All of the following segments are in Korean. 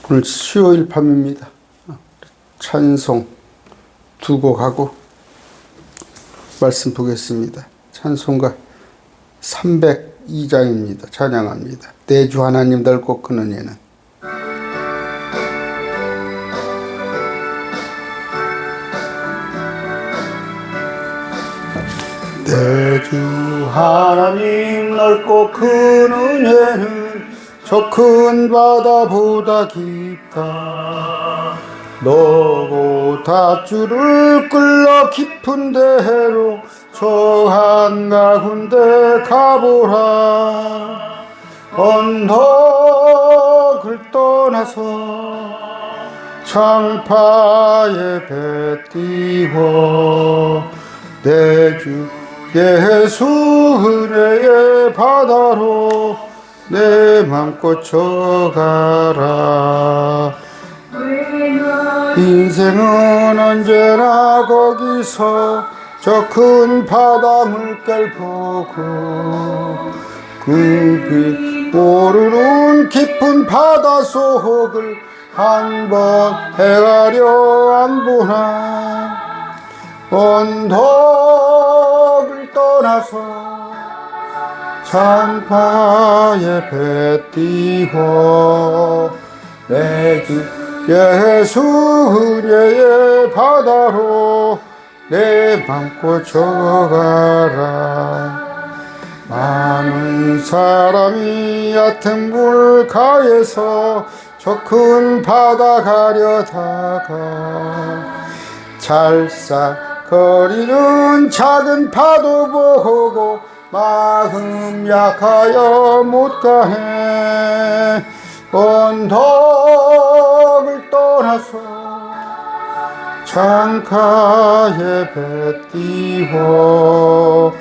오늘 수요일 밤입니다. 찬송 두 곡하고 말씀 보겠습니다. 찬송가 302장입니다. 찬양합니다. 내 주 하나님 닮고 큰 은혜는. 내 주 하나님 넓고 큰 은혜는 저 큰 바다보다 깊다. 너고 닷줄을 끌러 깊은 데로 저 한가운데 가보라. 언덕을 떠나서 창파에 배 띄워 내 주 예수 은혜의 바다로 내 맘 꽂혀가라. 인생은 언제나 거기서 저 큰 바다 물결 보고 그 빛 모르는 깊은 바다 속을 한번 헤아려 안 보나. 언덕을 떠나서 창파에 배 띄워 내 주 예수 은혜의 바다로 내 맘 꽂혀가라. 많은 사람이 얕은 물가에서 저 큰 바다 가려다가 찰싹거리는 작은 파도 보고 마음 약하여 못 가네. 언덕을 떠나서 창가에 배 띄워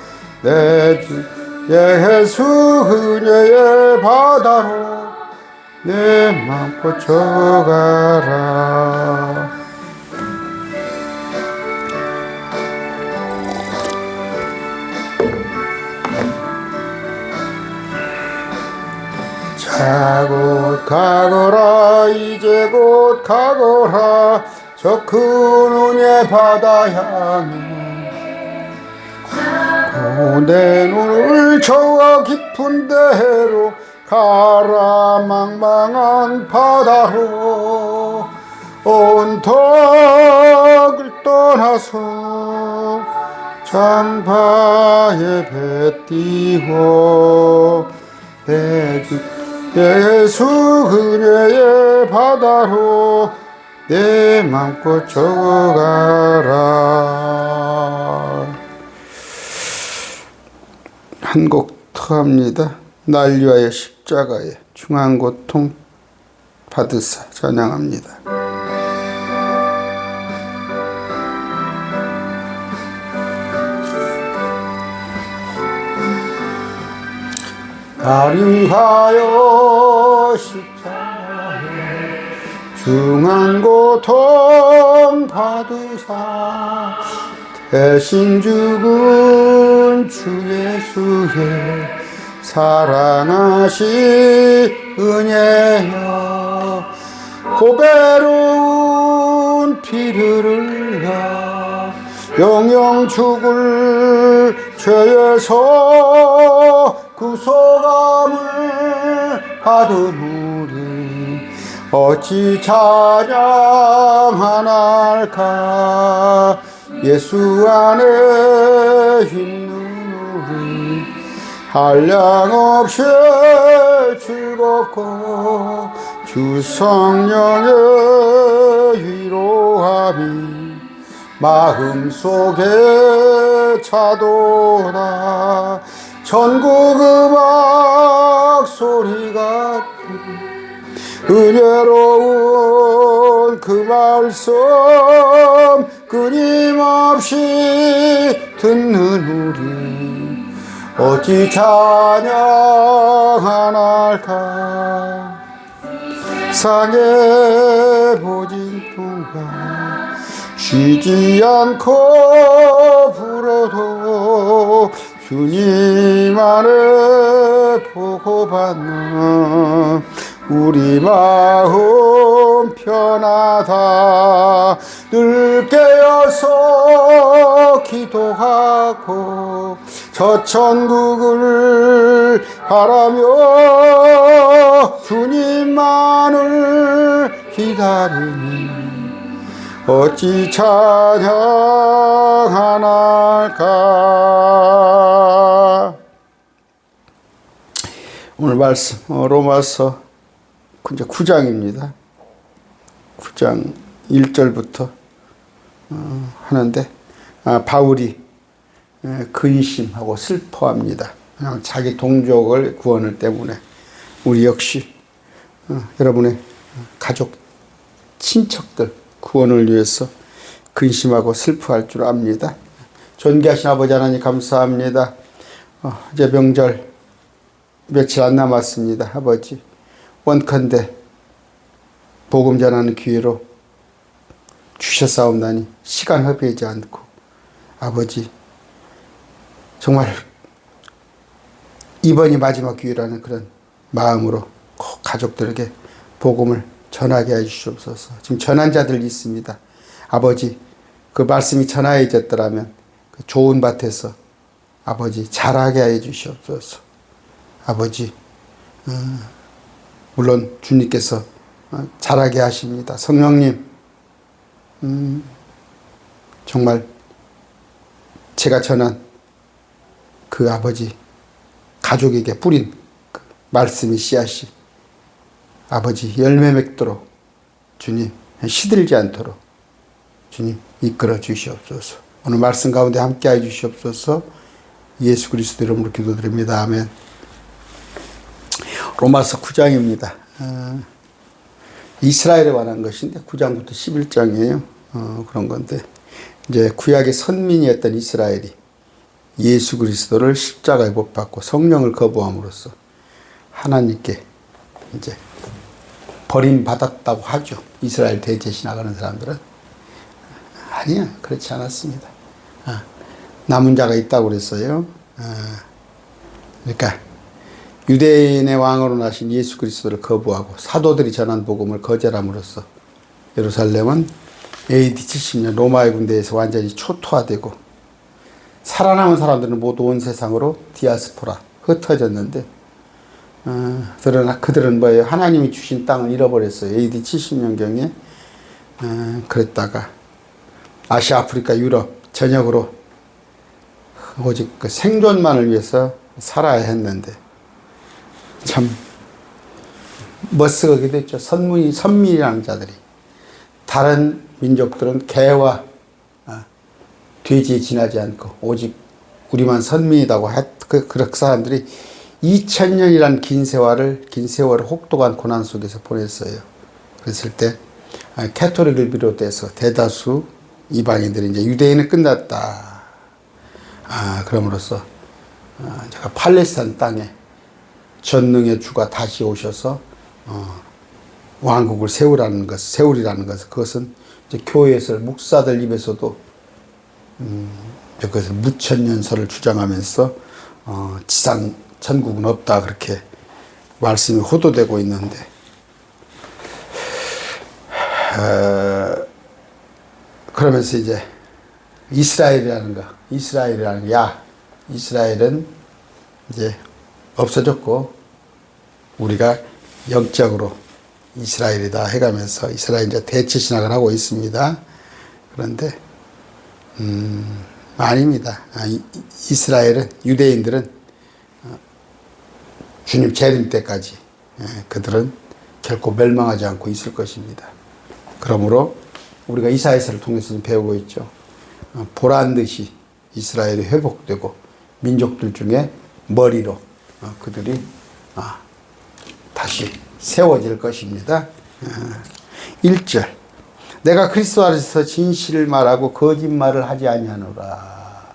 내 주 예수 은혜의 바다로 내 맘 꽂혀가라. 자, 곧 가거라. 이제 곧 가거라. 저 큰 은혜 바다 향해 내 눈을 저 깊은 데로 가라. 망망한 바다로 언덕을 떠나서 창바에 배 띄워 내 주 예수 은혜의 바다로 내 맘 꽂혀가라. 한 곡 더 합니다. 날 위하여 십자가에 중한 고통 받으사 찬양합니다. 가리하여 십자가에 중한 고통 받으사 대신 죽은 주 예수의 사랑하신 은혜여 고배로운 피를 흘려 영영 죽을 죄에서 구속함을 받은 우리 어찌 찬양하날까. 예수 안에 있는 우리 한량없이 즐겁고 주 성령의 위로함이 마음속에 차도다. 전국 음악 소리가 은혜로운 그 말씀 끊임없이 듣는 우리 어찌 찬양하날까. 상해 보진 동안 쉬지 않고 불어도 주님 안에 보고받는 우리 마음 편하다. 늘 깨어서 기도하고 저 천국을 바라며 주님만을 기다리니 어찌 찬양하나까. 오늘 말씀 로마서 이제 9장입니다. 9장 1절부터 하는데 바울이 근심하고 슬퍼합니다. 그냥 자기 동족을 구원을 때문에 우리 역시 여러분의 가족, 친척들 구원을 위해서 근심하고 슬퍼할 줄 압니다. 존귀하신 아버지 하나님 감사합니다. 이제 명절 며칠 안 남았습니다. 아버지 원컨대 복음 전하는 기회로 주셨사옵나니 시간 허비하지 않고 아버지 정말 이번이 마지막 기회라는 그런 마음으로 꼭 가족들에게 복음을 전하게 해주시옵소서. 지금 전한 자들이 있습니다. 아버지 그 말씀이 전하여졌더라면 그 좋은 밭에서 아버지 자라게 해주시옵소서. 아버지 물론 주님께서 자라게 하십니다. 성령님 정말 제가 전한 그 아버지 가족에게 뿌린 그 말씀이 씨앗이 아버지 열매 맺도록 주님 시들지 않도록 주님 이끌어 주시옵소서. 오늘 말씀 가운데 함께 해 주시옵소서. 예수 그리스도 이름으로 기도드립니다. 아멘. 로마서 9장입니다. 이스라엘에 관한 것인데 9장부터 11장이에요. 그런 건데 이제 구약의 선민이었던 이스라엘이 예수 그리스도를 십자가에 못 박고 성령을 거부함으로써 하나님께 이제 버림받았다고 하죠. 이스라엘 대제시 나가는 사람들은. 아니야, 그렇지 않았습니다. 남은 자가 있다고 그랬어요. 그러니까 유대인의 왕으로 나신 예수 그리스도를 거부하고 사도들이 전한 복음을 거절함으로써 예루살렘은 AD 70년 로마의 군대에서 완전히 초토화되고 살아남은 사람들은 모두 온 세상으로 디아스포라 흩어졌는데 그들은 뭐예요? 하나님이 주신 땅을 잃어버렸어요. AD 70년경에 그랬다가 아시아, 아프리카, 유럽 전역으로 오직 그 생존만을 위해서 살아야 했는데 참 멋스게 됐죠. 선민이라는 자들이. 다른 민족들은 개와 돼지에 지나지 않고 오직 우리만 선민이라고 그 사람들이 2000년이란 긴 세월을 혹독한 고난 속에서 보냈어요. 그랬을 때 캐토릭을 비롯해서 대다수 이방인들이 이제 유대인은 끝났다. 그럼으로써 제가 팔레스타인 땅에 전능의 주가 다시 오셔서 왕국을 세우리라는 것, 그것은 이제 교회에서 목사들 입에서도 그것을 무천년설을 주장하면서 지상 천국은 없다 그렇게 말씀이 호도되고 있는데 그러면서 이제 이스라엘은 이제 없어졌고 우리가 영적으로 이스라엘이다 해가면서 이스라엘 이제 대체 신학을 하고 있습니다. 그런데 아닙니다. 이스라엘은 유대인들은 주님 재림 때까지 그들은 결코 멸망하지 않고 있을 것입니다. 그러므로 우리가 이사야서를 통해서 배우고 있죠. 보란 듯이 이스라엘이 회복되고 민족들 중에 머리로 그들이 다시 세워질 것입니다. 1절 내가 그리스도 안에서 진실을 말하고 거짓말을 하지 아니하노라.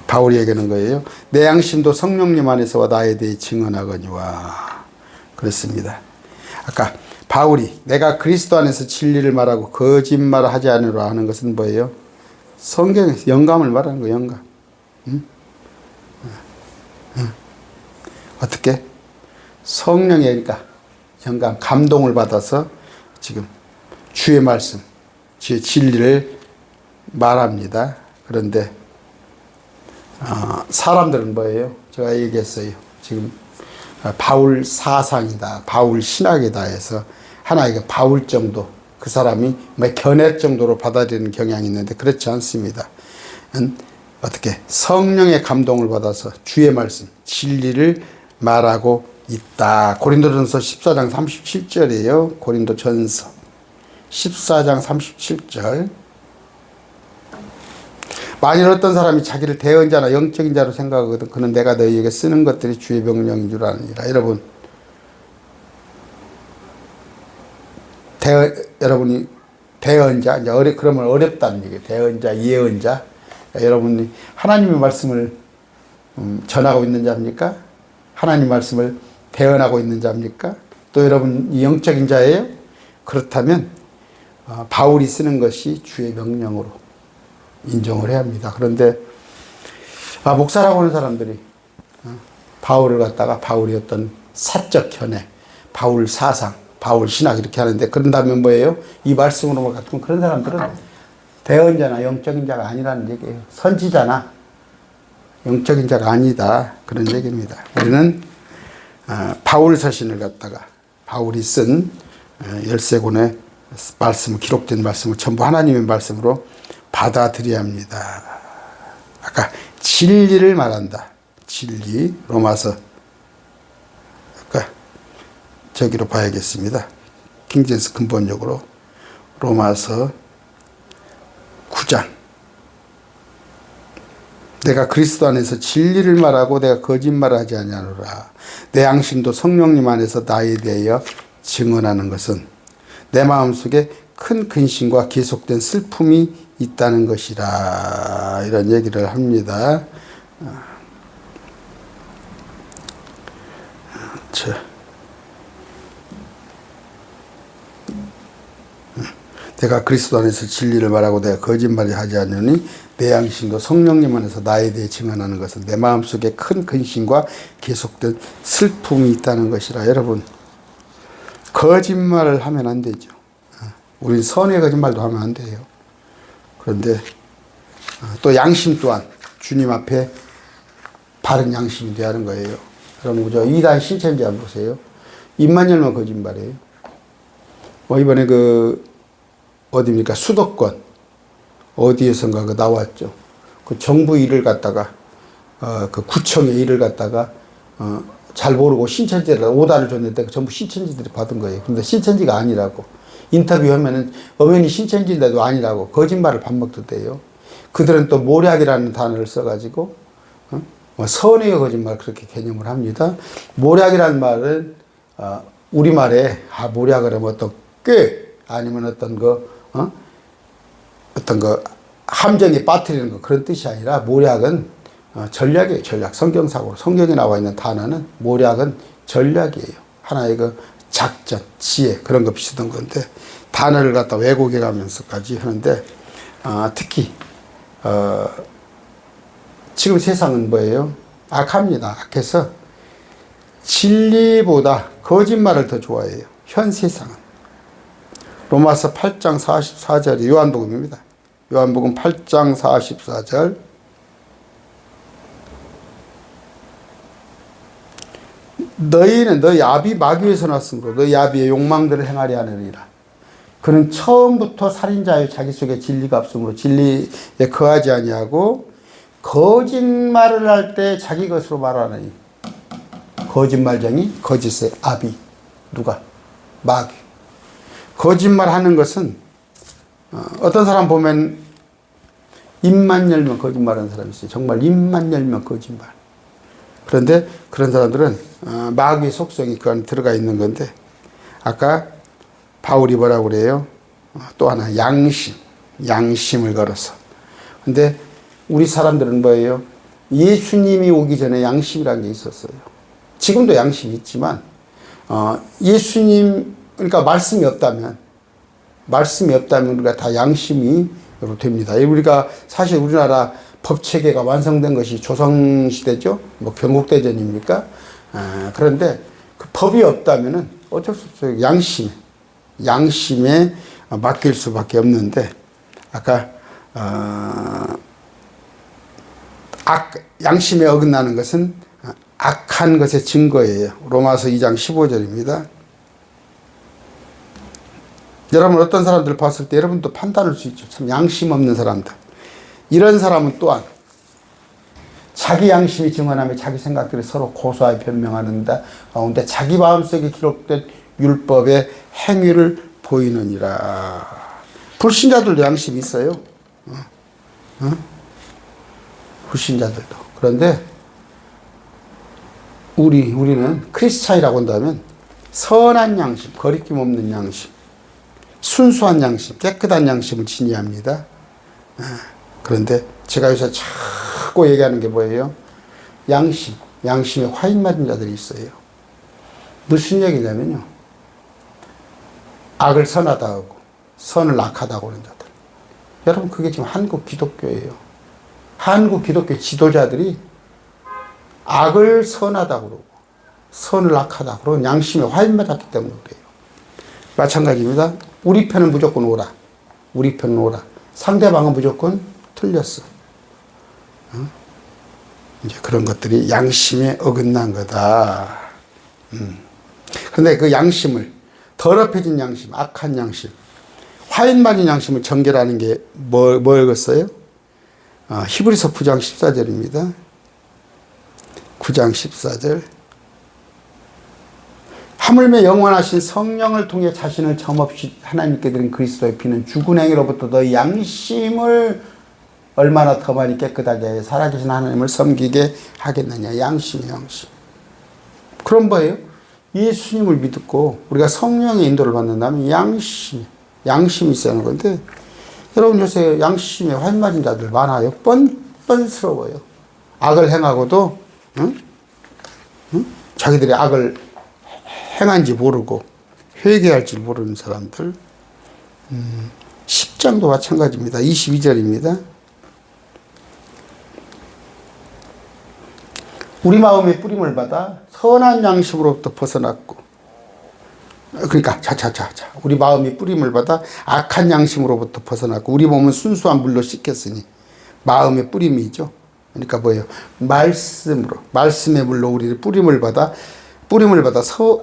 바울이 얘기하는 거예요. 내 양심도 성령님 안에서와 나에 대해 증언하거니와 그랬습니다. 아까 바울이 내가 그리스도 안에서 진리를 말하고 거짓말을 하지 않으라 하는 것은 뭐예요? 성경에서 영감을 말하는 거예요. 영감. 어떻게? 성령이 그러니까 영감, 감동을 받아서 지금 주의 말씀, 주의 진리를 말합니다. 그런데 사람들은 뭐예요? 제가 얘기했어요. 지금 바울 사상이다, 바울 신학이다 해서 하나의 바울 정도, 그 사람이 견해 정도로 받아들이는 경향이 있는데 그렇지 않습니다. 어떻게 성령의 감동을 받아서 주의 말씀, 진리를 말하고 있다. 고린도전서 14장 37절이에요. 고린도전서 14장 37절. 만일 어떤 사람이 자기를 대언자나 영적인 자로 생각하거든 그는 내가 너희에게 쓰는 것들이 주의 명령인 줄 아느니라. 여러분, 여러분이 대언자, 이제 그러면 어렵다는 얘기예요. 대언자, 예언자. 여러분이 하나님의 말씀을 전하고 있는 자입니까? 하나님 말씀을 대언하고 있는 자입니까? 또 여러분 영적인 자예요? 그렇다면 바울이 쓰는 것이 주의 명령으로 인정을 해야 합니다. 그런데 목사라고 하는 사람들이 바울을 갖다가 바울이 어떤 사적 견해, 바울 사상, 바울 신학 이렇게 하는데 그런다면 뭐예요? 이 말씀으로 같으면 그런 사람들은 대언자나 영적인 자가 아니라는 얘기예요. 선지자나 영적인 자가 아니다. 그런 얘기입니다. 우리는 바울 서신을 갖다가 바울이 쓴 13권의 말씀, 기록된 말씀을 전부 하나님의 말씀으로 받아들여야 합니다. 아까 진리를 말한다. 진리, 로마서 아까 저기로 봐야겠습니다. 킹제임스 근본적으로 로마서 9장. 내가 그리스도 안에서 진리를 말하고 내가 거짓말을 하지 아니하노라. 내 양심도 성령님 안에서 나에 대하여 증언하는 것은 내 마음속에 큰 근심과 계속된 슬픔이 있다는 것이라. 이런 얘기를 합니다. 내가 그리스도 안에서 진리를 말하고 내가 거짓말을 하지 않으니 내 양심도 성령님 안에서 나에 대해 증언하는 것은 내 마음속에 큰 근심과 계속된 슬픔이 있다는 것이라. 여러분, 거짓말을 하면 안 되죠. 우린 선의 거짓말도 하면 안 돼요. 그런데 또 양심 또한 주님 앞에 바른 양심이 돼야 하는 거예요. 여러분, 그죠? 이단 신천지 안 보세요? 입만 열면 거짓말이에요. 이번에 어디입니까? 수도권 어디에선가 나왔죠. 그 정부 일을 갖다가 그 구청의 일을 갖다가 잘 모르고 신천지를 오다를 줬는데 전부 신천지들이 받은 거예요. 근데 신천지가 아니라고 인터뷰하면은 엄연히 신천지인데도 아니라고 거짓말을 밥 먹던데요. 그들은 또 모략이라는 단어를 써가지고 선의 거짓말 그렇게 개념을 합니다. 모략이라는 말은 우리말에 모략을 하면 어떤 꽤 아니면 어떤 함정에 빠뜨리는 거 그런 뜻이 아니라 모략은 전략이에요. 전략. 성경사고로 성경에 나와 있는 단어는 모략은 전략이에요. 하나의 작전, 지혜 그런 거 비슷한 건데 단어를 갖다 왜곡해 가면서까지 하는데 특히 지금 세상은 뭐예요? 악합니다. 악해서 진리보다 거짓말을 더 좋아해요. 현 세상은. 로마서 8장 44절이 요한복음입니다. 요한복음 8장 44절. 너희는 너희 아비 마귀에서 났으므로 너희 아비의 욕망들을 행하려 하느니라. 그는 처음부터 살인자여 자기 속에 진리가 없으므로 진리에 거하지 아니하고 거짓말을 할 때 자기 것으로 말하느니. 거짓말쟁이, 거짓의 아비. 누가? 마귀. 거짓말하는 것은 어떤 사람 보면 입만 열면 거짓말하는 사람이 있어요. 정말 입만 열면 거짓말. 그런데 그런 사람들은 마귀의 속성이 그 안에 들어가 있는 건데 아까 바울이 뭐라고 그래요? 또 하나 양심을 걸어서. 근데 우리 사람들은 뭐예요? 예수님이 오기 전에 양심이라는 게 있었어요. 지금도 양심이 있지만 예수님 그러니까 말씀이 없다면 우리가 다 양심이 됩니다. 우리가 사실 우리나라 법 체계가 완성된 것이 조선시대죠. 경국대전입니까? 그런데 그 법이 없다면은 어쩔 수 없어요. 양심에 맡길 수밖에 없는데, 아까 양심에 어긋나는 것은 악한 것의 증거예요. 로마서 2장 15절입니다. 여러분 어떤 사람들 봤을 때 여러분도 판단할 수 있죠. 참 양심 없는 사람들. 이런 사람은 또한 자기 양심이 증언하며 자기 생각들이 서로 고소하게 변명하는데 가운데 자기 마음속에 기록된 율법의 행위를 보이느니라. 불신자들도 양심이 있어요. 불신자들도. 그런데 우리는 크리스찬이라고 한다면 선한 양심, 거리낌 없는 양심, 순수한 양심, 깨끗한 양심을 지니합니다. 그런데 제가 요새 자꾸 얘기하는 게 뭐예요? 양심에 화인 맞은 자들이 있어요. 무슨 얘기냐면요. 악을 선하다 하고 선을 악하다고 하는 자들. 여러분 그게 지금 한국 기독교예요. 한국 기독교 지도자들이 악을 선하다고 그러고 선을 악하다고 그러고 양심에 화인 맞았기 때문에 그래요. 마찬가지입니다. 우리 편은 무조건 오라. 우리 편은 오라. 상대방은 무조건 틀렸어. 이제 그런 것들이 양심에 어긋난 거다. 그런데 그 양심을 더럽혀진 양심, 악한 양심, 화인 맞은 양심을 정결하는 게 뭐였어요? 히브리서 9장 14절입니다. 9장 14절. 하물며 영원하신 성령을 통해 자신을 점없이 하나님께 드린 그리스도의 피는 죽은 행위로부터 너희 양심을 얼마나 더 많이 깨끗하게 해 살아계신 하나님을 섬기게 하겠느냐. 양심이에요, 양심. 그럼 뭐예요? 예수님을 믿고 우리가 성령의 인도를 받는다면 양심이 있어야 하는 건데, 여러분 요새 양심에 화인 맞은 자들 많아요. 뻔뻔스러워요. 악을 행하고도 자기들이 악을 행한지 모르고 회개할 줄 모르는 사람들. 10장도 마찬가지입니다. 22절입니다. 우리 마음의 뿌림을 받아 선한 양심으로부터 벗어났고, 그러니까 우리 마음이 뿌림을 받아 악한 양심으로부터 벗어났고 우리 몸은 순수한 물로 씻겼으니, 마음의 뿌림이죠. 그러니까 뭐예요? 말씀의 물로 우리를 뿌림을 받아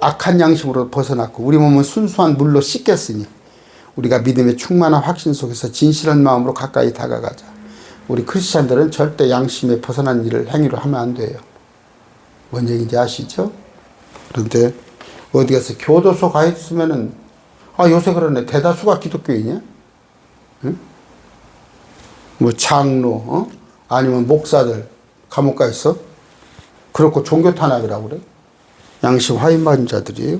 악한 양심으로 벗어났고 우리 몸은 순수한 물로 씻겼으니 우리가 믿음의 충만한 확신 속에서 진실한 마음으로 가까이 다가가자. 우리 크리스찬들은 절대 양심에 벗어난 행위를 하면 안 돼요. 뭔 얘기인지 아시죠? 그런데 어디 가서 교도소 가 있으면은, 요새 그러네. 대다수가 기독교인이야? 응? 뭐 장로, 아니면 목사들 감옥 가 있어? 그렇고 종교 탄압이라고 그래? 양심 화인 맞은 자들이에요.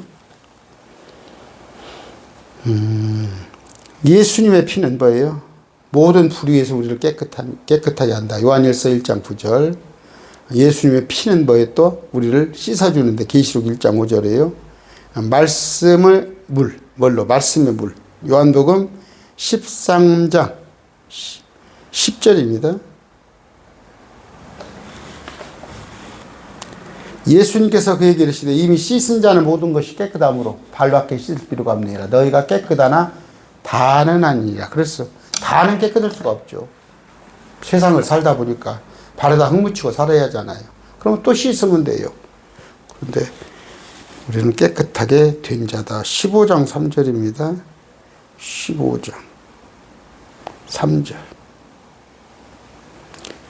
예수님의 피는 뭐예요? 모든 불의에서 우리를 깨끗하게 한다. 요한일서 1장 9절. 예수님의 피는 뭐예요? 또 우리를 씻어주는데 계시록 1장 5절이에요. 말씀의 물, 말씀의 물. 요한복음 13장 10절입니다. 예수님께서 그에게 이르시되 이미 씻은 자는 모든 것이 깨끗함으로 발밖에 씻을 필요가 없느니라. 너희가 깨끗하나 다는 아니니라. 그래서 다는 깨끗할 수가 없죠. 세상을 살다 보니까 발에다 흙 묻히고 살아야 하잖아요. 그러면 또 씻으면 돼요. 그런데 우리는 깨끗하게 된 자다. 15장 3절입니다. 15장 3절.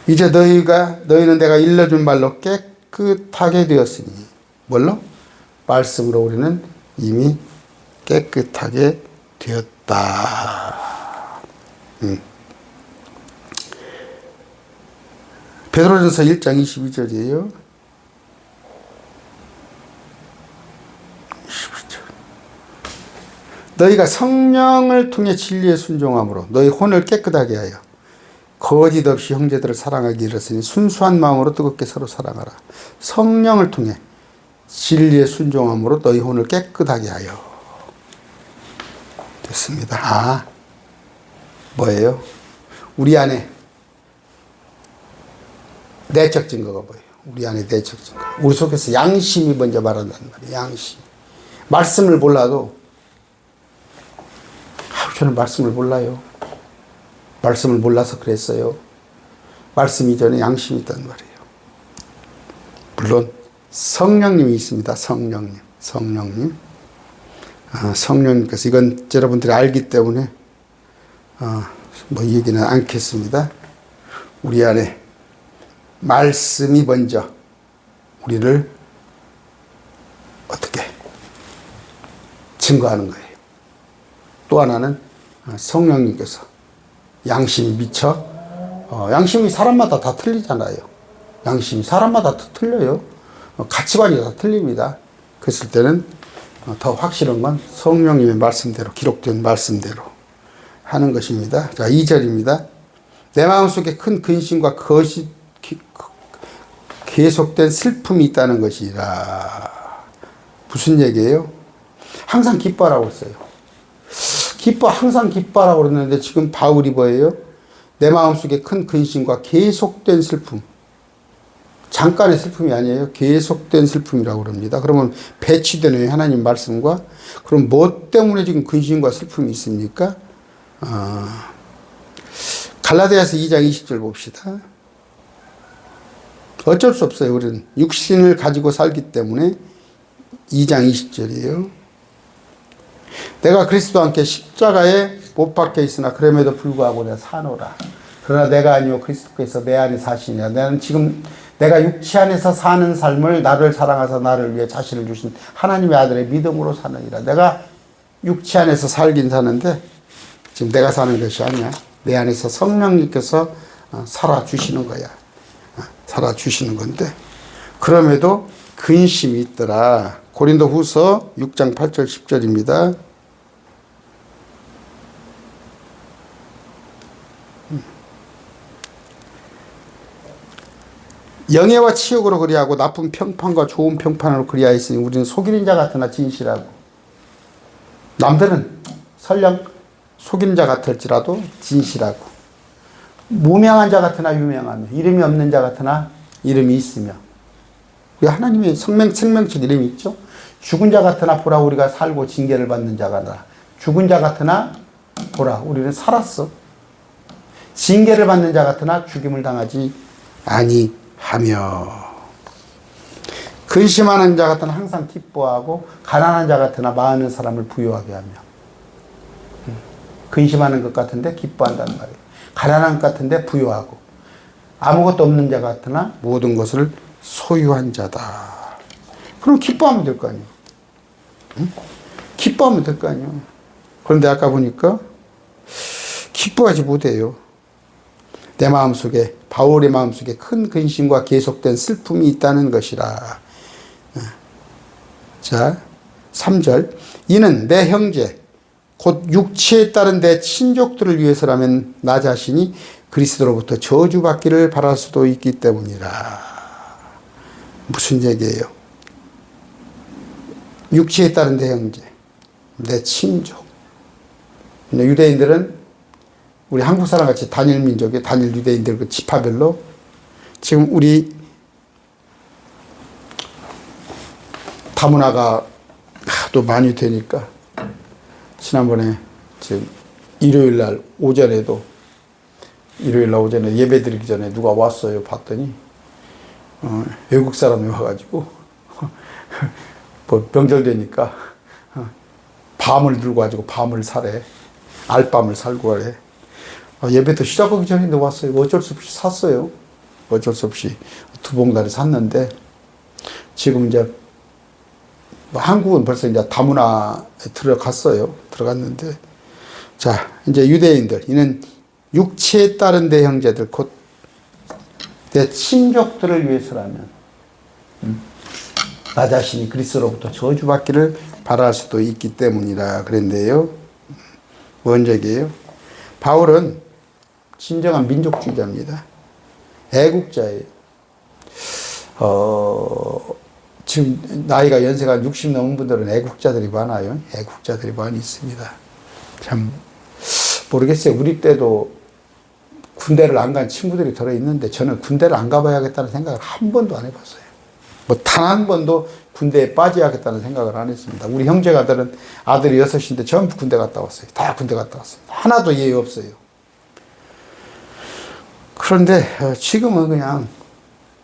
이제 너희는 내가 일러준 말로 깨끗하게 되었으니, 뭘로? 말씀으로 우리는 이미 깨끗하게 되었다. 베드로전서 1장 22절이에요. 22절. 너희가 성령을 통해 진리에 순종함으로 너희 혼을 깨끗하게 하여 거짓 없이 형제들을 사랑하기 이르렀으니 순수한 마음으로 뜨겁게 서로 사랑하라. 성령을 통해 진리에 순종함으로 너희 혼을 깨끗하게 하여. 됐습니다. 뭐예요? 우리 안에 내적 증거가 뭐예요? 우리 안에 내적 증거. 우리 속에서 양심이 먼저 말한단 말이에요. 양심. 말씀을 몰라도, 저는 말씀을 몰라요. 말씀을 몰라서 그랬어요. 말씀 이전에 양심이 있단 말이에요. 물론 성령님이 있습니다. 성령님. 성령님께서, 이건 여러분들이 알기 때문에 뭐 얘기는 않겠습니다. 우리 안에 말씀이 먼저 우리를 어떻게 증거하는 거예요. 또 하나는 성령님께서 양심이 미쳐, 양심이 사람마다 다 틀리잖아요. 양심이 사람마다 다 틀려요. 가치관이 다 틀립니다. 그랬을 때는 더 확실한 건 성령님의 말씀대로, 기록된 말씀대로 하는 것입니다. 자, 2절입니다. 내 마음속에 큰 근심과 계속된 슬픔이 있다는 것이라. 무슨 얘기예요? 항상 기뻐하라고 했어요. 항상 기뻐하라고 그랬는데 지금 바울이 뭐예요? 내 마음속에 큰 근심과 계속된 슬픔. 잠깐의 슬픔이 아니에요. 계속된 슬픔이라고 그럽니다. 그러면 배치되는 하나님 말씀과, 그럼 뭐 때문에 지금 근심과 슬픔이 있습니까? 갈라디아서 2장 20절 봅시다. 어쩔 수 없어요. 우리는 육신을 가지고 살기 때문에 2장 20절이에요. 내가 그리스도와 함께 십자가에 못 박혀 있으나 그럼에도 불구하고 내가 사노라. 그러나 내가 아니요 그리스도께서 내 안에 사시냐. 나는 지금 내가 육체 안에서 사는 삶을 나를 사랑하사 나를 위해 자신을 주신 하나님의 아들의 믿음으로 사느니라. 내가 육체 안에서 살긴 사는데 지금 내가 사는 것이 아니야. 내 안에서 성령님께서 살아주시는 거야. 살아주시는 건데, 그럼에도 근심이 있더라. 고린도 후서 6장 8절 10절입니다. 영예와 치욕으로 그리하고 나쁜 평판과 좋은 평판으로 그리하였으니 우리는 속이는 자 같으나 진실하고, 남들은 설령 속이는 자 같을지라도 진실하고, 무명한 자 같으나 유명하며, 이름이 없는 자 같으나 이름이 있으며, 우리 하나님의 생명책 이름이 있죠. 죽은 자 같으나 보라 우리가 살고 징계를 받는 자가 나. 죽은 자 같으나 보라 우리는 살았어. 징계를 받는 자 같으나 죽임을 당하지 아니하며, 근심하는 자 같으나 항상 기뻐하고, 가난한 자 같으나 많은 사람을 부유하게 하며. 근심하는 것 같은데 기뻐한다는 말이에요. 가난한 것 같은데 부유하고, 아무것도 없는 자 같으나 모든 것을 소유한 자다. 그럼 기뻐하면 될 거 아니에요. 응? 기뻐하면 될 거 아니에요. 그런데 아까 보니까 기뻐하지 못해요. 내 마음속에, 바울의 마음속에 큰 근심과 계속된 슬픔이 있다는 것이라. 자, 3절. 이는 내 형제 곧 육체에 따른 내 친족들을 위해서라면 나 자신이 그리스도로부터 저주받기를 바랄 수도 있기 때문이라. 무슨 얘기예요? 육체에 따른 내 형제, 내 친족. 유대인들은 우리 한국 사람 같이 단일 민족의 단일 유대인들 그 지파별로 지금 우리 다문화가 하도 많이 되니까, 지난번에 지금 일요일 날 오전에 예배 드리기 전에 누가 왔어요. 봤더니 외국 사람이 와가지고 뭐 명절 되니까 밤을 들고 가지고 밤을 사래. 알밤을 살고 가래. 예배도 시작하기 전에 왔어요. 어쩔 수 없이 샀어요. 어쩔 수 없이 2봉다리 샀는데, 지금 이제 한국은 벌써 이제 다문화에 들어갔는데, 자, 이제 유대인들, 이는 육체에 따른 내 형제들, 곧 내 친족들을 위해서라면 나 자신이 그리스도로부터 저주받기를 바랄 수도 있기 때문이라 그랬는데요. 뭔 얘기예요? 바울은 진정한 민족주의자입니다. 애국자예요. 지금 나이가 연세가 60 넘은 분들은 애국자들이 많아요. 애국자들이 많이 있습니다. 참 모르겠어요. 우리 때도 군대를 안 간 친구들이 들어있는데 저는 군대를 안 가봐야겠다는 생각을 한 번도 안 해봤어요. 뭐 단 한 번도 군대에 빠져야겠다는 생각을 안 했습니다. 우리 형제가들은 아들이 6인데 전부 군대 갔다 왔어요. 다 군대 갔다 왔어요. 하나도 예외 없어요. 그런데 지금은 그냥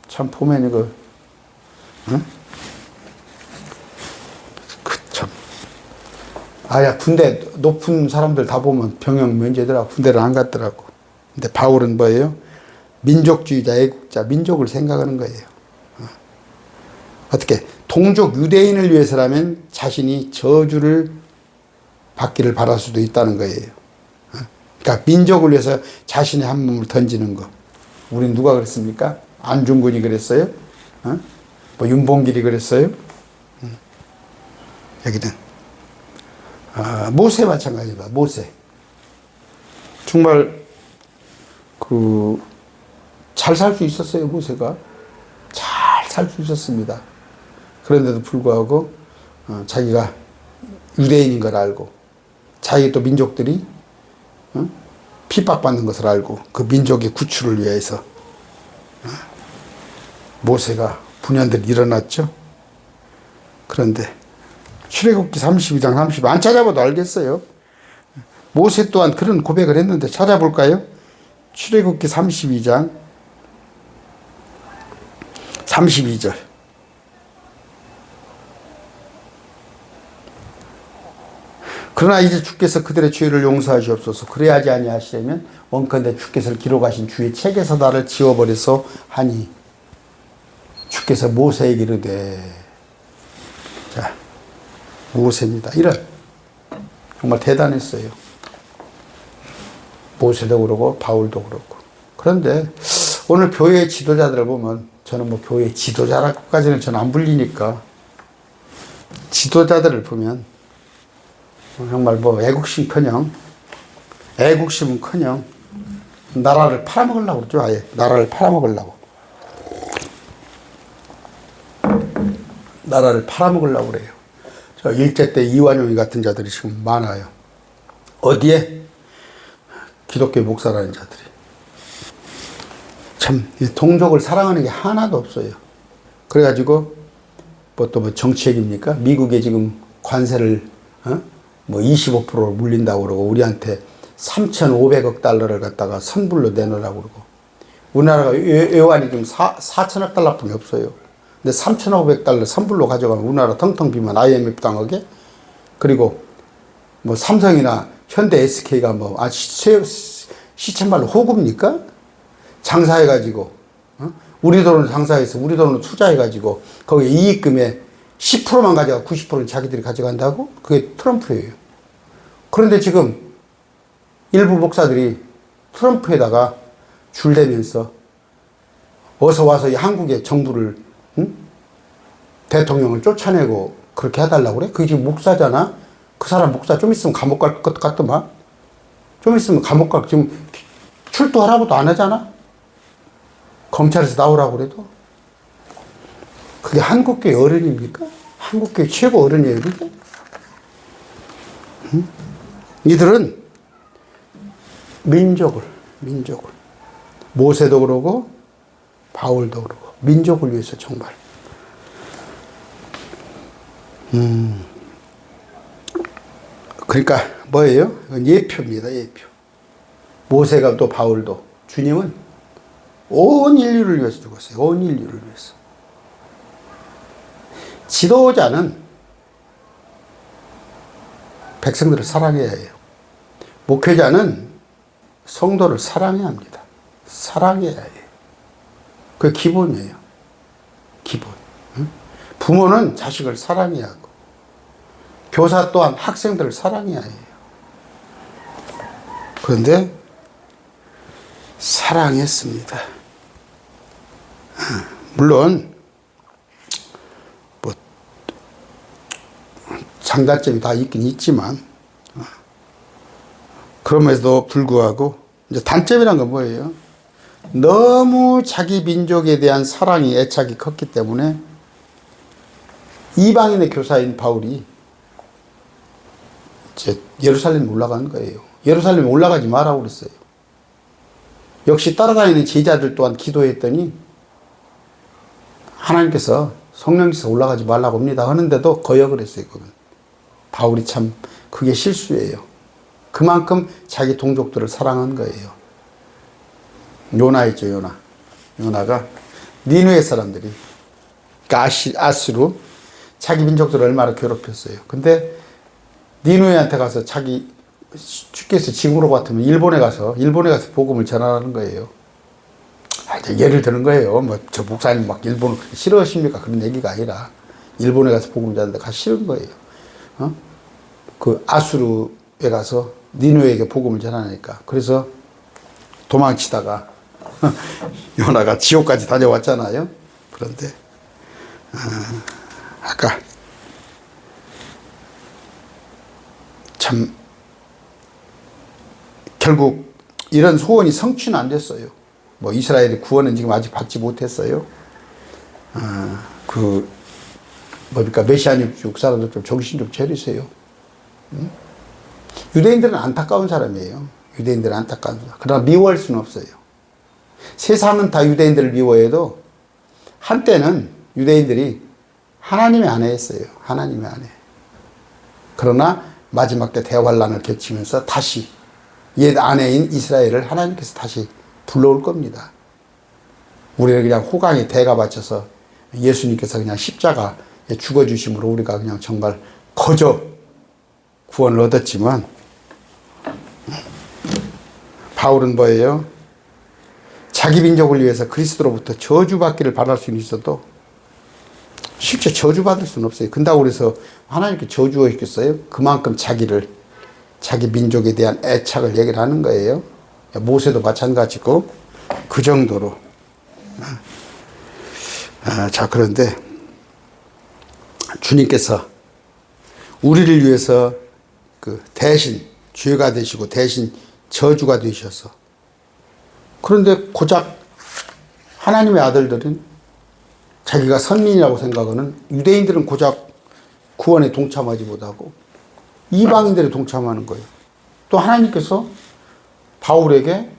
참 보면 이거 응? 참 아야 군대 높은 사람들 다 보면 병역 면제더라고. 군대를 안 갔더라고. 근데 바울은 뭐예요? 민족주의자, 애국자, 민족을 생각하는 거예요. 어떻게 동족 유대인을 위해서라면 자신이 저주를 받기를 바랄 수도 있다는 거예요. 그러니까 민족을 위해서 자신의 한 몸을 던지는 거. 우린 누가 그랬습니까? 안중근이 그랬어요? 뭐 윤봉길이 그랬어요? 여기는 모세 마찬가지다. 모세 정말 잘 살 수 있었어요. 모세가 잘 살 수 있었습니다. 그런데도 불구하고 자기가 유대인인 걸 알고 자기 또 민족들이 핍박받는 것을 알고 그 민족의 구출을 위해서 모세가 분연들이 일어났죠. 그런데 출애굽기 32장 30 안 찾아봐도 알겠어요. 모세 또한 그런 고백을 했는데 찾아볼까요? 출애굽기 32장 32절 그러나 이제 주께서 그들의 죄를 용서하시옵소서. 그래야지 아니하시려면 원컨대 주께서 기록하신 주의 책에서 나를 지워버려서 하니 주께서 모세에게 이르되 자 모세입니다. 이런 정말 대단했어요. 모세도 그러고 바울도 그렇고. 그런데 오늘 교회 지도자들을 보면 저는 뭐 교회 지도자라고까지는 저는 안 불리니까 지도자들을 보면 정말 뭐 애국심은커녕 나라를 팔아먹으려고 그러죠. 아예 나라를 팔아먹으려고 그래요. 저 일제 때 이완용이 같은 자들이 지금 많아요. 어디에? 기독교 목사라는 자들이. 참 동족을 사랑하는 게 하나도 없어요. 그래가지고 뭐 또 뭐 정치액입니까? 미국에 지금 관세를 뭐 25% 물린다고 그러고 우리한테 3,500억 달러를 갖다가 선불로 내놓으라고 그러고 우리나라가 외환이 지금 4천억 달러뿐이 없어요. 근데 3,500 달러 선불로 가져가면 우리나라 텅텅 비면 IMF 당하게. 그리고 뭐 삼성이나 현대 SK가 뭐 시체말로 호구입니까? 장사해가지고 우리 돈을 장사해서 우리 돈을 투자해가지고 거기에 이익금의 10%만 가져가 90%는 자기들이 가져간다고? 그게 트럼프예요. 그런데 지금 일부 목사들이 트럼프에다가 줄대면서 어서 와서 이 한국의 정부를 대통령을 쫓아내고 그렇게 해달라고 그래? 그게 지금 목사잖아? 그 사람 목사 좀 있으면 감옥 갈 것 같더만. 좀 있으면 감옥 갈 지금 출두하라고도 안 하잖아? 검찰에서 나오라고 그래도. 그게 한국교회 어른입니까? 한국교회 최고 어른이에요, 그게? 이들은 민족을 모세도 그러고 바울도 그러고 민족을 위해서 정말 그러니까 뭐예요? 예표입니다. 예표. 모세가 또 바울도 주님은 온 인류를 위해서 죽었어요. 온 인류를 위해서. 지도자는 백성들을 사랑해야 해요. 목회자는 성도를 사랑해야 합니다. 사랑해야 해요. 그게 기본이에요. 기본. 부모는 자식을 사랑해야 하고 교사 또한 학생들을 사랑해야 해요. 그런데 사랑했습니다. 물론 뭐 장단점이 다 있긴 있지만 그럼에도 불구하고 이제 단점이란 건 뭐예요? 너무 자기 민족에 대한 사랑이 애착이 컸기 때문에 이방인의 교사인 바울이 이제 예루살렘에 올라가는 거예요. 예루살렘에 올라가지 마라고 그랬어요. 역시 따라다니는 제자들 또한 기도했더니 하나님께서 성령께서 올라가지 말라고 합니다 하는데도 거역을 했어요. 그건. 바울이 참 그게 실수예요. 그만큼 자기 동족들을 사랑한 거예요. 요나 있죠, 요나. 요나가 니느웨 사람들이, 그러니까 아수르, 자기 민족들을 얼마나 괴롭혔어요. 근데 니느웨한테 가서 자기 주께서 지금으로 같으면 일본에 가서 복음을 전하는 거예요. 이제 예를 드는 거예요. 뭐 저 목사님 막 일본을 싫어하십니까? 그런 얘기가 아니라 일본에 가서 복음 전하는데 가기 싫은 거예요. 그 아수르에 가서 니느웨에게 복음을 전하니까. 그래서 도망치다가 요나가 지옥까지 다녀왔잖아요. 그런데 아까 참 결국 이런 소원이 성취는 안 됐어요. 뭐 이스라엘의 구원은 지금 아직 받지 못했어요. 뭡니까 메시아니국 사람들 좀 정신 좀 차리세요. 유대인들은 안타까운 사람이에요. 유대인들은 안타까운 사람. 그러나 미워할 수는 없어요. 세상은 다 유대인들을 미워해도 한때는 유대인들이 하나님의 아내였어요. 하나님의 아내. 그러나 마지막 때 대환란을 겪으면서 다시 옛 아내인 이스라엘을 하나님께서 다시 불러올 겁니다. 우리를 그냥 호강에 대가 바쳐서 예수님께서 그냥 십자가에 죽어주심으로 우리가 그냥 정말 거저 구원을 얻었지만, 바울은 뭐예요? 자기 민족을 위해서 그리스도로부터 저주받기를 바랄 수는 있어도 실제 저주받을 수는 없어요. 근다고 그래서 하나님께 저주했겠어요? 그만큼 자기 민족에 대한 애착을 얘기를 하는 거예요. 모세도 마찬가지고 그 정도로. 자, 그런데 주님께서 우리를 위해서 그 대신 죄가 되시고 대신 저주가 되셔서, 그런데 고작 하나님의 아들들은 자기가 선민이라고 생각하는 유대인들은 고작 구원에 동참하지 못하고 이방인들이 동참하는 거예요. 또 하나님께서 바울에게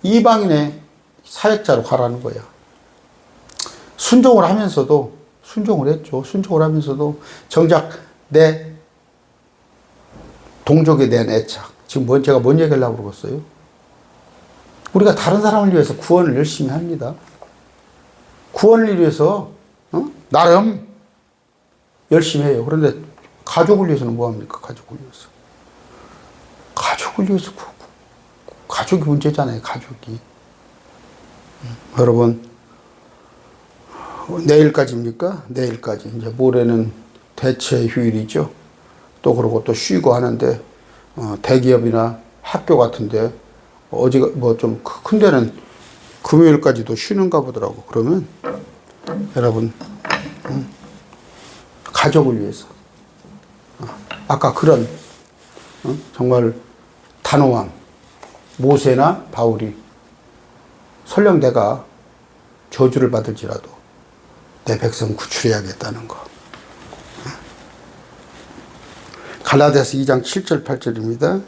이방인의 사역자로 가라는 거야. 순종을 했죠. 순종을 하면서도 정작 내 동족에 대한 애착. 지금 제가 뭔 얘기하려고 그러겠어요? 우리가 다른 사람을 위해서 구원을 열심히 합니다. 구원을 위해서 나름 열심히 해요. 그런데 가족을 위해서는 뭐합니까? 가족을 위해서 가족이 문제잖아요. 가족이. 여러분, 내일까지입니까? 내일까지. 이제 모레는 대체 휴일이죠. 또 그러고 또 쉬고 하는데, 대기업이나 학교 같은데 어디가 뭐 좀 큰 데는 금요일까지도 쉬는가 보더라고. 그러면 여러분, 가족을 위해서, 아까 그런 정말 단호한 모세나 바울이 설령 내가 저주를 받을지라도 내 백성 구출해야겠다는 거. 갈라디아서 2장 7절 8절입니다.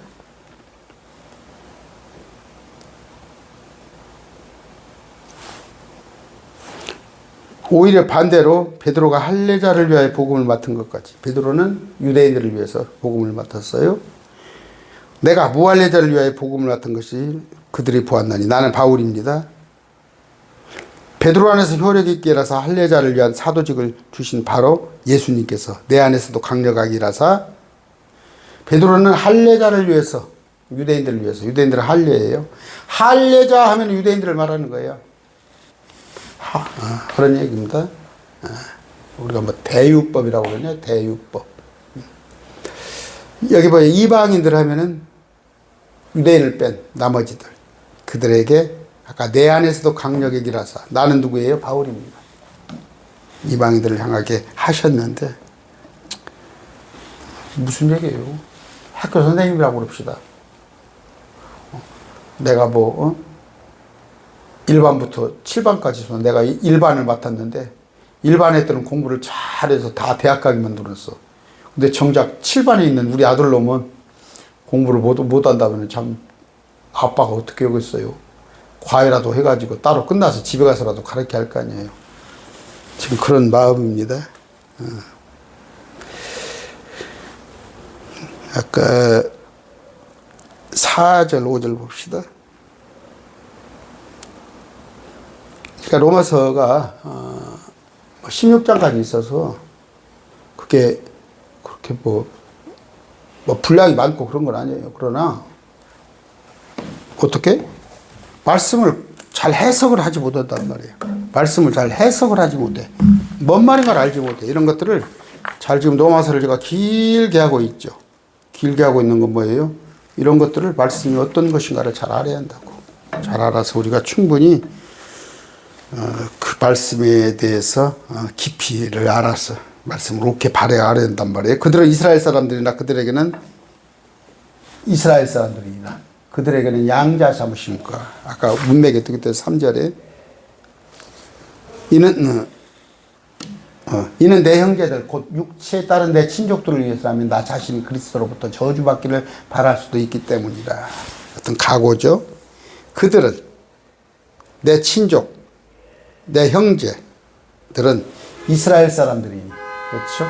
오히려 반대로 베드로가 할례자를 위하여 복음을 맡은 것까지, 베드로는 유대인들을 위해서 복음을 맡았어요. 내가 무할례자를 위하여 복음을 맡은 것이 그들이 보았나니 나는 바울입니다. 베드로 안에서 효력이 있게 일하사 할례자를 위한 사도직을 주신 바로 예수님께서 내 안에서도 강력하게 일하사, 베드로는 할례자를 위해서, 유대인들을 위해서, 유대인들은 할례예요. 할례자 하면 유대인들을 말하는 거예요. 그런 얘기입니다. 우리가 뭐 대유법이라고 그러냐, 대유법. 여기 보여 이방인들 하면은 유대인을 뺀 나머지들, 그들에게 아까 내 안에서도 강력하게 일하사, 나는 누구예요? 바울입니다. 이방인들을 향하게 하셨는데 무슨 얘기예요? 학교 선생님이라고 그럽시다. 내가 1반부터 7반까지 내가 1반을 맡았는데 1반 애들은 공부를 잘해서 다 대학 가게 만들었어. 근데 정작 7반에 있는 우리 아들놈은 공부를 못한다면 참 아빠가 어떻게 하겠어요? 과외라도 해가지고 따로 끝나서 집에 가서라도 가르쳐 할 거 아니에요. 지금 그런 마음입니다. 아까 4절, 5절 봅시다. 그러니까 로마서가 16장까지 있어서 그게 그렇게 뭐 분량이 많고 그런 건 아니에요. 그러나 어떻게? 말씀을 잘 해석을 하지 못한단 말이에요. 말씀을 잘 해석을 하지 못해. 뭔 말인가를 알지 못해. 이런 것들을 잘 지금 로마서를 제가 길게 하고 있죠. 길게 하고 있는 건 뭐예요? 이런 것들을 말씀이 어떤 것인가를 잘 알아야 한다고. 잘 알아서 우리가 충분히 그 말씀에 대해서 깊이를 알아서 말씀을 옳게 알아야 된단 말이에요. 그들은 이스라엘 사람들이나 그들에게는 이스라엘 사람들이나 그들에게는 양자 삼으심과 아까 문맥에 그때 3절에 이는 내 형제들 곧 육체에 따른 내 친족들을 위해서라면 나 자신이 그리스도로부터 저주받기를 바랄 수도 있기 때문이라. 어떤 각오죠. 그들은 내 친족, 내 형제들은 이스라엘 사람들이니 그렇죠.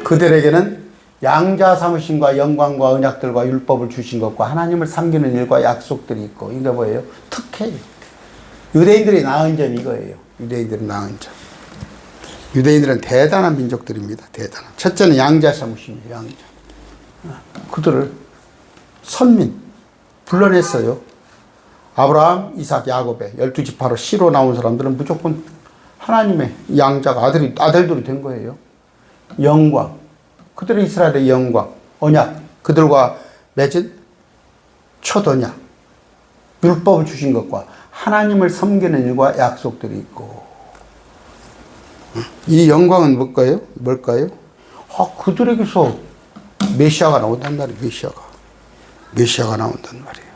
그들에게는 양자 삼으심과 영광과 언약들과 율법을 주신 것과 하나님을 섬기는 일과 약속들이 있고 이게 뭐예요? 특혜예요. 유대인들이 나은 점이 이거예요. 유대인들이 나은 점. 유대인들은 대단한 민족들입니다. 대단한. 첫째는 양자 삼으심이에요. 양자. 그들을 선민 불러냈어요. 아브라함, 이삭, 야곱의 12지파로 씨로 나온 사람들은 무조건 하나님의 양자가 아들들이 된 거예요. 영광. 그들은 이스라엘의 영광, 언약. 그들과 맺은 첫 언약. 율법을 주신 것과 하나님을 섬기는 일과 약속들이 있고. 이 영광은 뭘까요? 그들에게서 메시아가 나온단 말이에요. 메시아가 나온단 말이에요.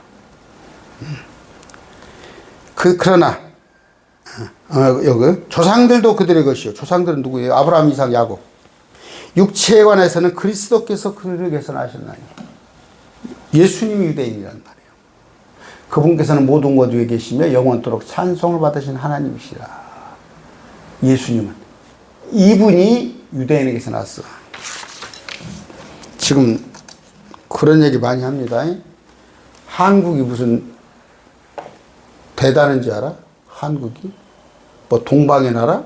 그러나 여기 조상들도 그들의 것이요. 조상들은 누구예요? 아브라함, 이삭, 야곱. 육체에 관해서는 그리스도께서 그들에게서 나셨나니. 예수님이 유대인이란 말이에요. 그분께서는 모든 것 위에 계시며 영원토록 찬송을 받으신 하나님이시라. 예수님은 이분이 유대인에게서 났어. 지금 그런 얘기 많이 합니다. 한국이 무슨 대단한 줄 알아? 한국이? 뭐 동방의 나라?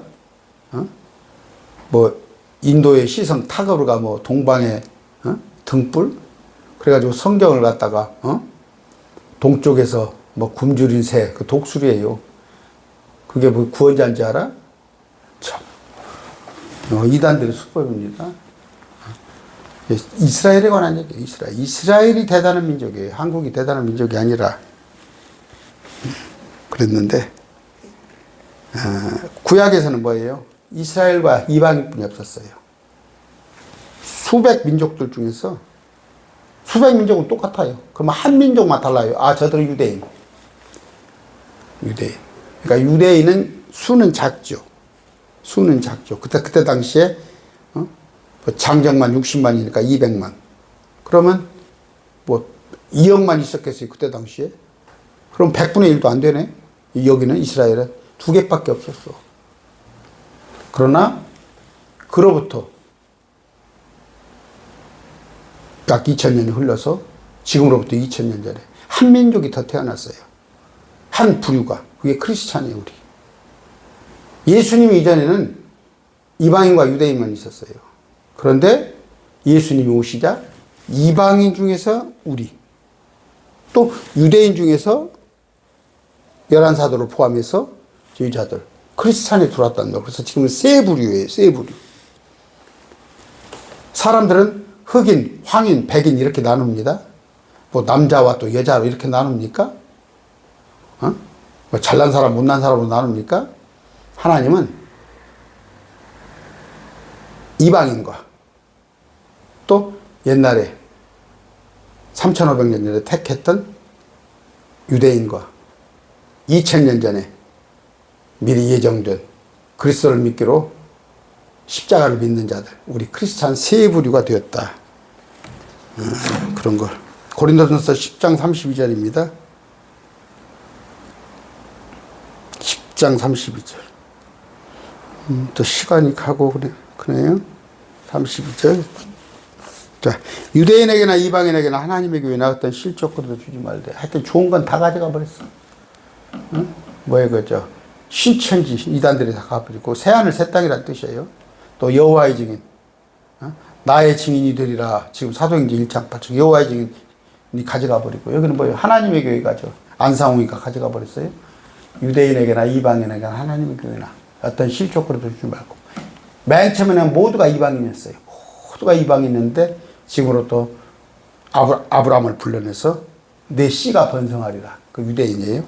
뭐 인도의 시선 타격으로가 뭐 동방의 등불? 그래가지고 성경을 갖다가 동쪽에서 뭐 굶주린 새, 그 독수리예요. 그게 뭐 구원자인 줄 알아? 참 이단들의 수법입니다. 이스라엘에 관한 얘기예요. 이스라엘이 대단한 민족이에요. 한국이 대단한 민족이 아니라. 그랬는데 구약에서는 뭐예요? 이스라엘과 이방인뿐이 없었어요. 수백 민족들 중에서 수백 민족은 똑같아요. 그러면 한 민족만 달라요. 저들은 유대인. 그러니까 유대인은 수는 작죠. 그때 당시에 장정만 60만이니까 200만. 그러면 뭐 2억만 있었겠어요. 그때 당시에. 그럼 100분의 1도 안 되네. 여기는 이스라엘은 2개밖에 없었어. 그러나 그로부터 약 2000년이 흘러서 지금으로부터 2000년 전에 한 민족이 더 태어났어요. 한 부류가. 그게 크리스찬이에요. 우리. 예수님 이전에는 이방인과 유대인만 있었어요. 그런데 예수님이 오시자 이방인 중에서 우리, 또 유대인 중에서 11사도를 포함해서 제자들, 크리스찬에 들어왔다는 거예요. 그래서 지금은 세 부류예요. 세 부류. 사람들은 흑인, 황인, 백인 이렇게 나눕니다. 뭐 남자와 또 여자로 이렇게 나눕니까? 뭐 잘난 사람, 못난 사람으로 나눕니까? 하나님은 이방인과 또 옛날에 3500년 전에 택했던 유대인과 2000년 전에 미리 예정된 그리스도를 믿기로 십자가를 믿는 자들, 우리 크리스찬 세 부류가 되었다. 그런 걸. 고린도전서 10장 32절입니다. 10장 32절. 또 시간이 가고 그러네요. 32절. 자, 유대인에게나 이방인에게나 하나님의 교회나 어떤 실족거리도 주지 말되. 하여튼 좋은 건 다 가져가 버렸어. 응? 뭐예요, 그죠? 신천지 이단들이 다 가버리고 새하늘 새 땅이라는 뜻이에요. 또 여호와의 증인, 나의 증인이 되리라. 지금 사도행전 1장 8절 여호와의 증인이 가져가 버리고, 여기는 뭐예요? 하나님의 교회가죠. 안상홍이가 가져가 버렸어요. 유대인에게나 이방인에게나 하나님의 교회나 어떤 실족거리도 주지 말고. 맨 처음에는 모두가 이방인이었어요. 모두가 이방인인데 지금으로 또 아브라함을 불러내서 내 씨가 번성하리라. 그 유대인이에요.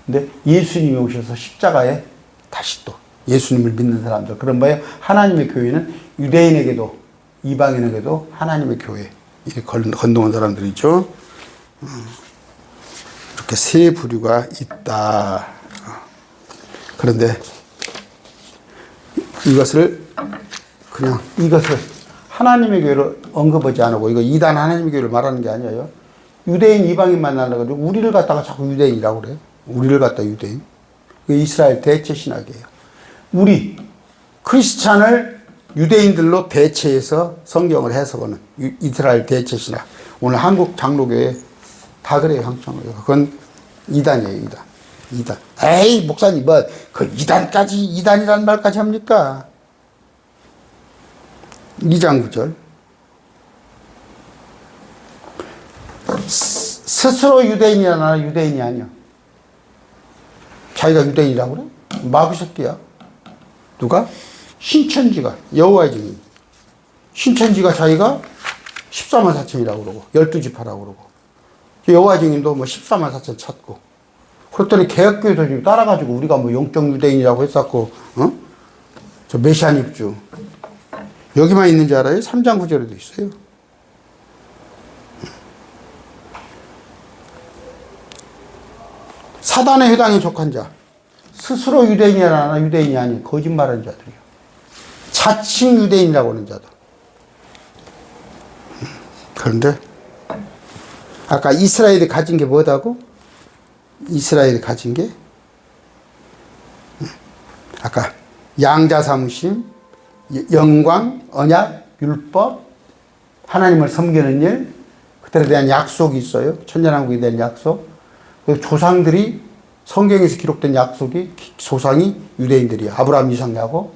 근데 예수님이 오셔서 십자가에 다시 또 예수님을 믿는 사람들, 그런 뭐예요? 하나님의 교회는 유대인에게도 이방인에게도 하나님의 교회, 이렇게 건너온 사람들이죠. 이렇게 세 부류가 있다. 그런데 이것을 하나님의 교회를 언급하지 않고, 이거 이단 하나님의 교회를 말하는 게 아니에요. 유대인 이방인만 나눠가지고 우리를 갖다가 자꾸 유대인이라고 그래요. 우리를 갖다 유대인. 이스라엘 대체 신학이에요. 우리 크리스찬을 유대인들로 대체해서 성경을 해석하는 이스라엘 대체 신학. 오늘 한국 장로교회 다 그래요. 한국 장로교회. 그건 이단이에요. 이단. 에이 목사님 그 이단이라는 말까지 합니까? 2장 9절. 스스로 유대인이나 유대인이 아니야. 자기가 유대인이라고 그래? 마구새끼야. 누가? 신천지가, 여호와의 증인. 신천지가 자기가 14만 4천이라고 그러고 12지파라고 그러고, 여호와의 증인도 뭐 14만 4천 찾고, 그랬더니 개혁교회도 지금 따라가지고 우리가 뭐 영적 유대인이라고 했었고, 저 메시안 입주 여기만 있는 줄 알아요? 3장 9절에도 있어요. 사단의 회당에 속한 자, 스스로 유대인이라나 유대인이 아닌 거짓말하는 자들이요. 자칭 유대인이라고 하는 자들. 그런데 아까 이스라엘이 가진 게 뭐다고? 이스라엘이 가진 게 아까 양자 사무심, 영광, 언약, 율법, 하나님을 섬기는 일, 그들에 대한 약속이 있어요. 천년왕국에 대한 약속. 조상들이 성경에서 기록된 약속이, 조상이 유대인들이에요. 아브라함, 이삭, 야곱.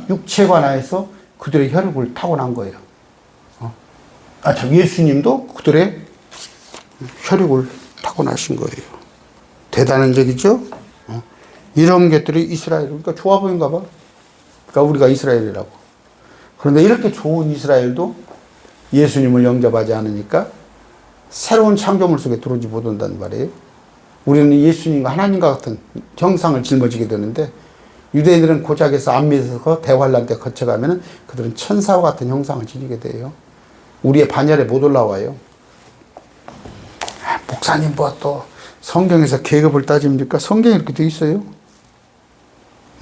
육체 관하에서 그들의 혈육을 타고난 거예요. 예수님도 그들의 혈육을 타고나신 거예요. 대단한 적이죠? 이런 것들이 이스라엘, 그러니까 좋아 보인가 봐. 그러니까 우리가 이스라엘이라고. 그런데 이렇게 좋은 이스라엘도 예수님을 영접하지 않으니까 새로운 창조물 속에 들어오지 못한단 말이에요. 우리는 예수님과 하나님과 같은 형상을 짊어지게 되는데, 유대인들은 고작에서 안미에서 대환란 때 거쳐가면 그들은 천사와 같은 형상을 지니게 돼요. 우리의 반열에 못 올라와요. 목사님 뭐 또 성경에서 계급을 따집니까? 성경에 이렇게 돼 있어요.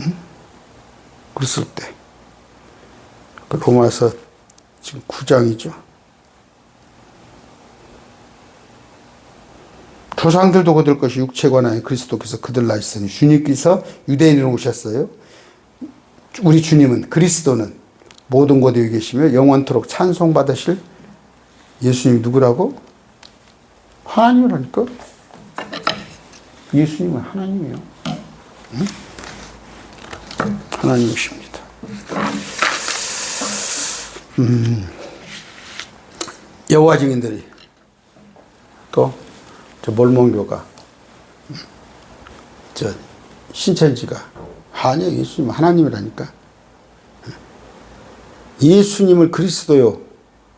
응? 그랬을 때 로마서 지금 9장이죠. 조상들도 거둘 것이 육체 관하여 그리스도께서 그들라 있으니, 주님께서 유대인으로 오셨어요. 우리 주님은, 그리스도는 모든 곳에 계시며 영원토록 찬송받으실 예수님이 누구라고? 하나님이라니까. 예수님은 하나님이에요. 응? 하나님이십니다. 여호와 증인들이 또 몰몬교가, 신천지가 아니요, 예수님 하나님이라니까. 예수님을 그리스도요,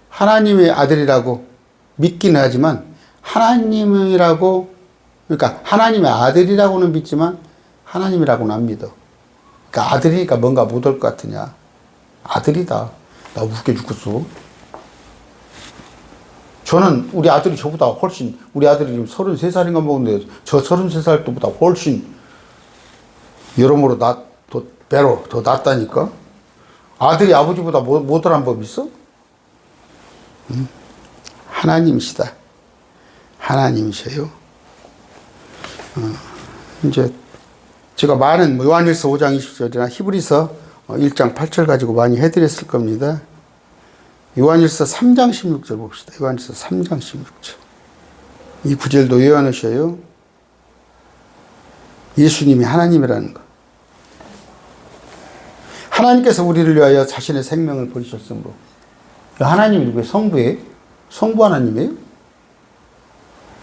하나님의 아들이라고 믿기는 하지만 하나님이라고, 그러니까 하나님의 아들이라고는 믿지만 하나님이라고는 안 믿어. 그러니까 아들이니까 뭔가 못할 것 같으냐? 아들이다. 나 웃겨 죽겠어. 저는 우리 아들이 저보다 훨씬, 우리 아들이 지금 33살인가 먹었는데 저 33살 때보다 훨씬 여러모로 배로 더 낫다니까. 아들이 아버지보다 못한 법이 있어? 하나님이시다. 하나님이세요. 이제 제가 많은 요한일서 5장 20절이나 히브리서 1장 8절 가지고 많이 해드렸을 겁니다. 요한일서 3장 16절 봅시다. 요한일서 3장 16절. 이 구절도 외워놓으셔요. 예수님이 하나님이라는 거. 하나님께서 우리를 위하여 자신의 생명을 버리셨으므로. 하나님이 누구예요? 성부예요? 성부 하나님이에요?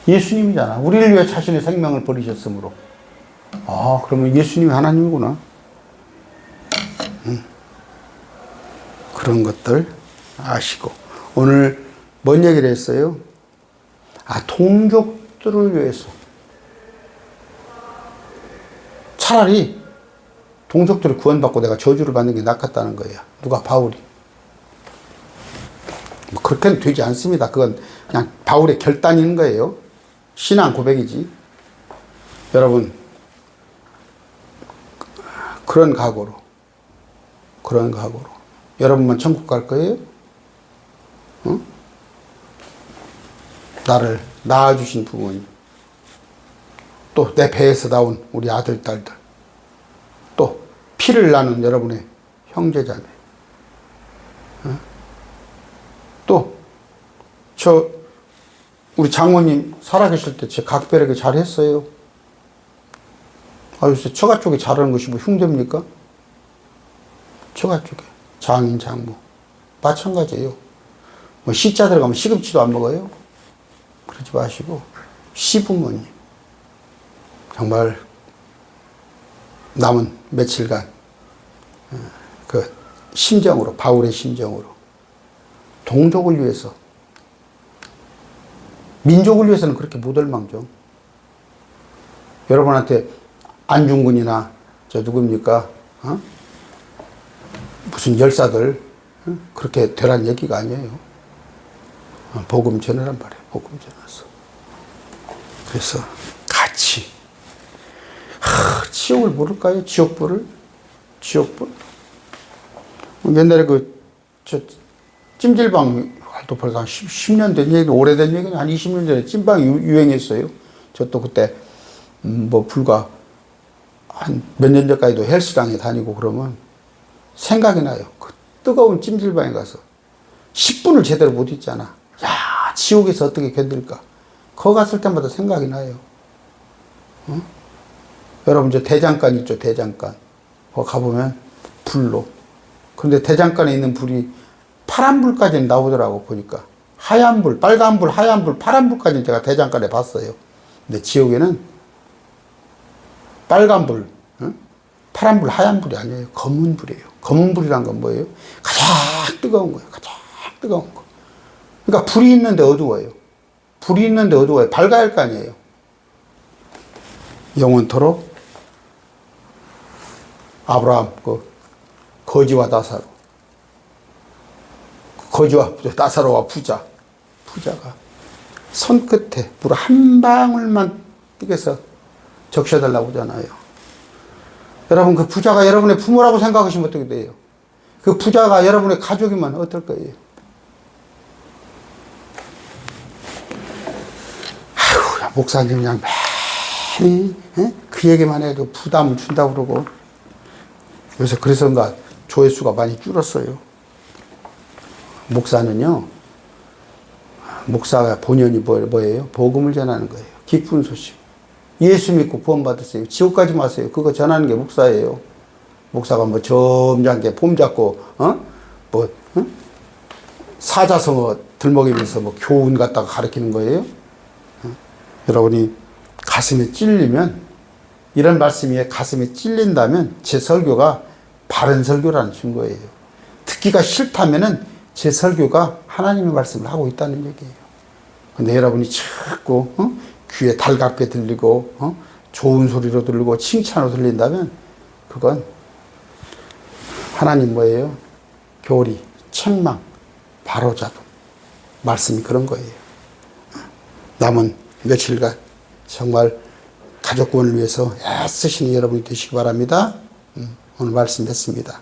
예수님이잖아. 우리를 위해 자신의 생명을 버리셨으므로. 아, 그러면 예수님이 하나님이구나. 그런 것들 아시고. 오늘 뭔 얘기를 했어요? 아, 동족들을 위해서. 차라리 동족들을 구원받고 내가 저주를 받는 게 낫겠다는 거예요. 누가? 바울이. 뭐 그렇게는 되지 않습니다. 그건 그냥 바울의 결단인 거예요. 신앙 고백이지. 여러분, 그런 각오로 여러분만 천국 갈 거예요? 어? 나를 낳아주신 부모님, 또 내 배에서 나온 우리 아들, 딸들, 또 피를 나눈 여러분의 형제자매, 또 우리 장모님 살아계실 때 제 각별하게 잘했어요. 아, 요새 처가 쪽에 잘하는 것이 뭐 흉대입니까? 처가 쪽에 장인, 장모 마찬가지예요. 뭐 시자 들어가면 시금치도 안 먹어요? 그러지 마시고 시부모님 정말 남은 며칠간 그 심정으로, 바울의 심정으로 동족을 위해서, 민족을 위해서는 그렇게 못할망정. 여러분한테 안중근이나 저 누굽니까? 무슨 열사들 그렇게 되란 얘기가 아니에요. 복음 전하란 말이에요. 복음 전해서. 그래서 같이 지옥을 모를까요? 지옥불을? 지옥불? 옛날에 찜질방 또 벌써 한 10년 된 얘기, 오래된 얘기는 한 20년 전에 찜방이 유행했어요. 저 또 그때 뭐 불과 한 몇 년 전까지도 헬스장에 다니고 그러면 생각이 나요. 그 뜨거운 찜질방에 가서 10분을 제대로 못 있잖아. 야, 지옥에서 어떻게 견딜까? 거기 갔을 때마다 생각이 나요. 어? 여러분, 저 대장간 있죠, 대장간. 거기 가보면 불로. 그런데 대장간에 있는 불이 파란 불까지는 나오더라고, 보니까. 하얀 불, 빨간 불, 하얀 불, 파란 불까지는 제가 대장간에 봤어요. 근데 지옥에는 빨간 불, 파란 불, 하얀 불이 아니에요. 검은 불이에요. 검은 불이란 건 뭐예요? 가장 뜨거운 거예요. 가장 뜨거운 거. 그러니까 불이 있는데 어두워요. 불이 있는데 어두워요. 밝아야 할 거 아니에요. 영원토록 아브라함, 거지와 나사로. 거지와 나사로와 부자가 손끝에 물 한 방울만 뜨게서 적셔달라고 하잖아요. 여러분, 그 부자가 여러분의 부모라고 생각하시면 어떻게 돼요? 그 부자가 여러분의 가족이면 어떨 거예요? 아휴, 목사님 그냥 매일 그 얘기만 해도 부담을 준다고 그러고. 요새 그래서인가 조회수가 많이 줄었어요. 목사는요, 목사가 본연이 뭐예요? 복음을 전하는 거예요. 기쁜 소식. 예수 믿고 구원 받으세요. 지옥 가지 마세요. 그거 전하는 게 목사예요. 목사가 뭐 점잖게 폼 잡고, 사자성어 들먹이면서 뭐 교훈 갖다가 가르치는 거예요. 여러분이 가슴에 찔리면, 이런 말씀이 가슴에 찔린다면 제 설교가 바른 설교라는 증거예요. 듣기가 싫다면은 제 설교가 하나님의 말씀을 하고 있다는 얘기예요. 근데 여러분이 자꾸 귀에 달갑게 들리고 좋은 소리로 들리고 칭찬으로 들린다면 그건 하나님 뭐예요? 교리, 책망, 바로잡음. 말씀이 그런 거예요. 남은 며칠간 정말 가족 구원을 위해서 애쓰시는 여러분이 되시기 바랍니다. 오늘 말씀 했습니다.